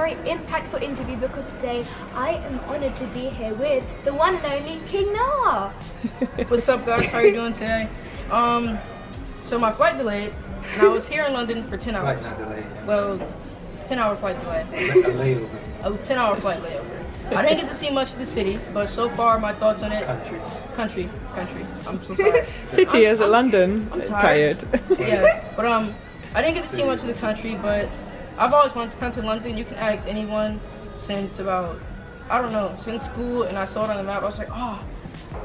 very impactful interview because today I am honoured to be here with the one and only King Noah. What's up, guys? How are you doing today? So my flight delayed, and I was here in London for 10 hours. Flight not delayed. Well, 10-hour flight delay. A layover. A 10-hour flight layover. I didn't get to see much of the city, but so far my thoughts on it. Country. I'm so sorry. City as a London. I'm tired. Yeah, but I didn't get to see much of the country, but I've always wanted to come to London. You can ask anyone since about, I don't know, since school, and I saw it on the map. I was like, oh.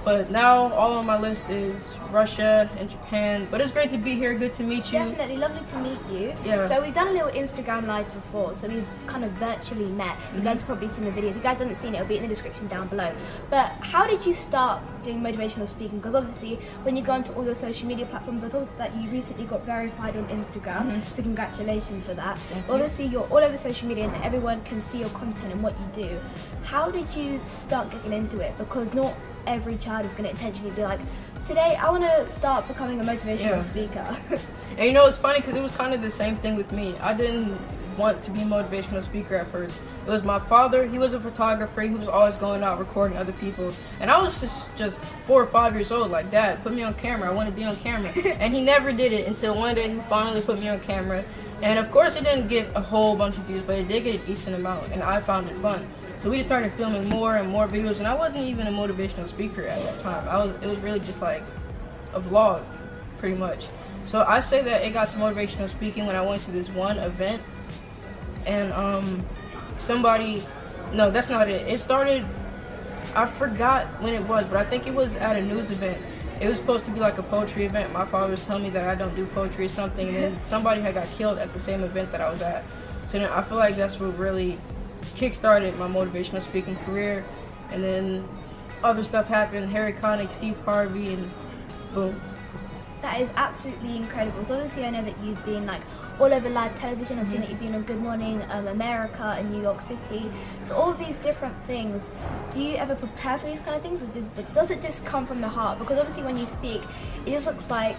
But now all on my list is Russia and Japan. But it's great to be here. Good to meet you. Definitely lovely to meet you. Yeah. So we've done a little Instagram live before, so we've kind of virtually met. You guys have probably seen the video. If you guys haven't seen it, it'll be in the description down below. But how did you start doing motivational speaking? Because obviously when you go onto all your social media platforms, I thought that you recently got verified on Instagram, so congratulations for that. Obviously you're all over social media and everyone can see your content and what you do. How did you start getting into it? Because not every child is going to intentionally be like, today I want to start becoming a motivational speaker. And you know, it's funny because it was kind of the same thing with me. I didn't want to be a motivational speaker at first. It was my father. He was a photographer. He was always going out recording other people. And I was just 4 or 5 years old, like, Dad, put me on camera. I want to be on camera. And he never did it until one day he finally put me on camera. And of course it didn't get a whole bunch of views, but it did get a decent amount, and I found it fun. So we just started filming more and more videos, and I wasn't even a motivational speaker at that time. It was really just like a vlog, pretty much. So I say that it got to motivational speaking when I went to this one event, and no, that's not it. It started, I forgot when it was, but I think it was at a news event. It was supposed to be like a poetry event. My father was telling me that I don't do poetry or something, and then somebody had got killed at the same event that I was at. So then I feel like that's what really kick-started my motivational speaking career, and then other stuff happened. Harry Connick, Steve Harvey, and boom. That is absolutely incredible. So obviously I know that you've been like all over live television. I've seen that you've been on Good Morning America and New York City. So all of these different things, do you ever prepare for these kind of things, or does it just come from the heart? Because obviously when you speak, it just looks like,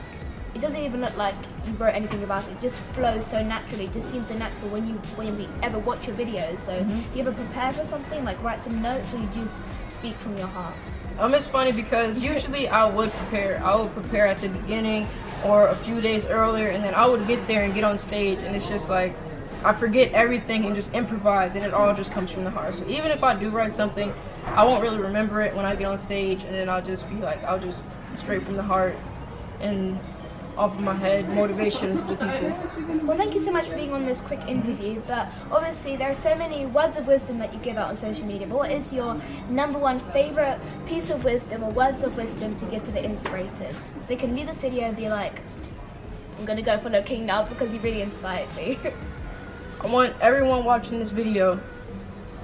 it doesn't even look like you wrote anything about it. It just flows so naturally. It just seems so natural when we ever watch your videos. So do you ever prepare for something, like write some notes, or you just speak from your heart? It's funny because usually I would prepare at the beginning or a few days earlier, and then I would get there and get on stage, and it's just like I forget everything and just improvise, and it all just comes from the heart. So even if I do write something, I won't really remember it when I get on stage, and then I'll just straight from the heart and off of my head, motivation to the people. Well, thank you so much for being on this quick interview, but obviously there are so many words of wisdom that you give out on social media, but what is your #1 favourite piece of wisdom or words of wisdom to give to the Inspirators? So they can leave this video and be like, I'm going to go follow King now because he really inspired me. I want everyone watching this video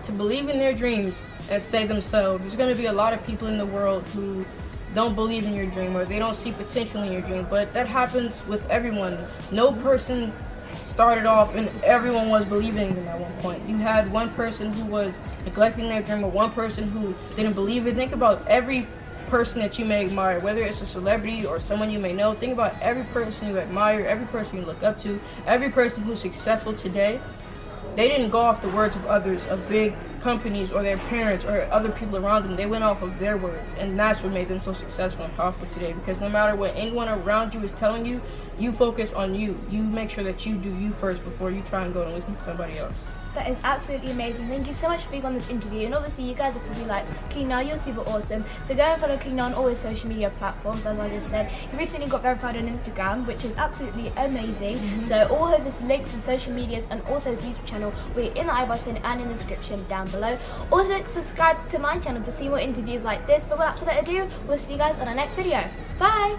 to believe in their dreams and stay themselves. There's going to be a lot of people in the world who don't believe in your dream, or they don't see potential in your dream, but that happens with everyone. No person started off and everyone was believing in them at one point. You had one person who was neglecting their dream, or one person who didn't believe it. Think about every person that you may admire, whether it's a celebrity or someone you may know. Think about every person you admire, every person you look up to, every person who's successful today. They didn't go off the words of others, of big companies or their parents or other people around them. They went off of their words, and that's what made them so successful and powerful today. Because no matter what anyone around you is telling you, you focus on you. You make sure that you do you first before you try and go and listen to somebody else. That is absolutely amazing. Thank you so much for being on this interview. And obviously you guys are probably like, King Noah, you're super awesome. So go and follow King Noah on all his social media platforms, as I just said. He recently got verified on Instagram, which is absolutely amazing. So all of his links and social medias and also his YouTube channel will be in the I button and in the description down below. Also subscribe to my channel to see more interviews like this. But without further ado, we'll see you guys on our next video. Bye!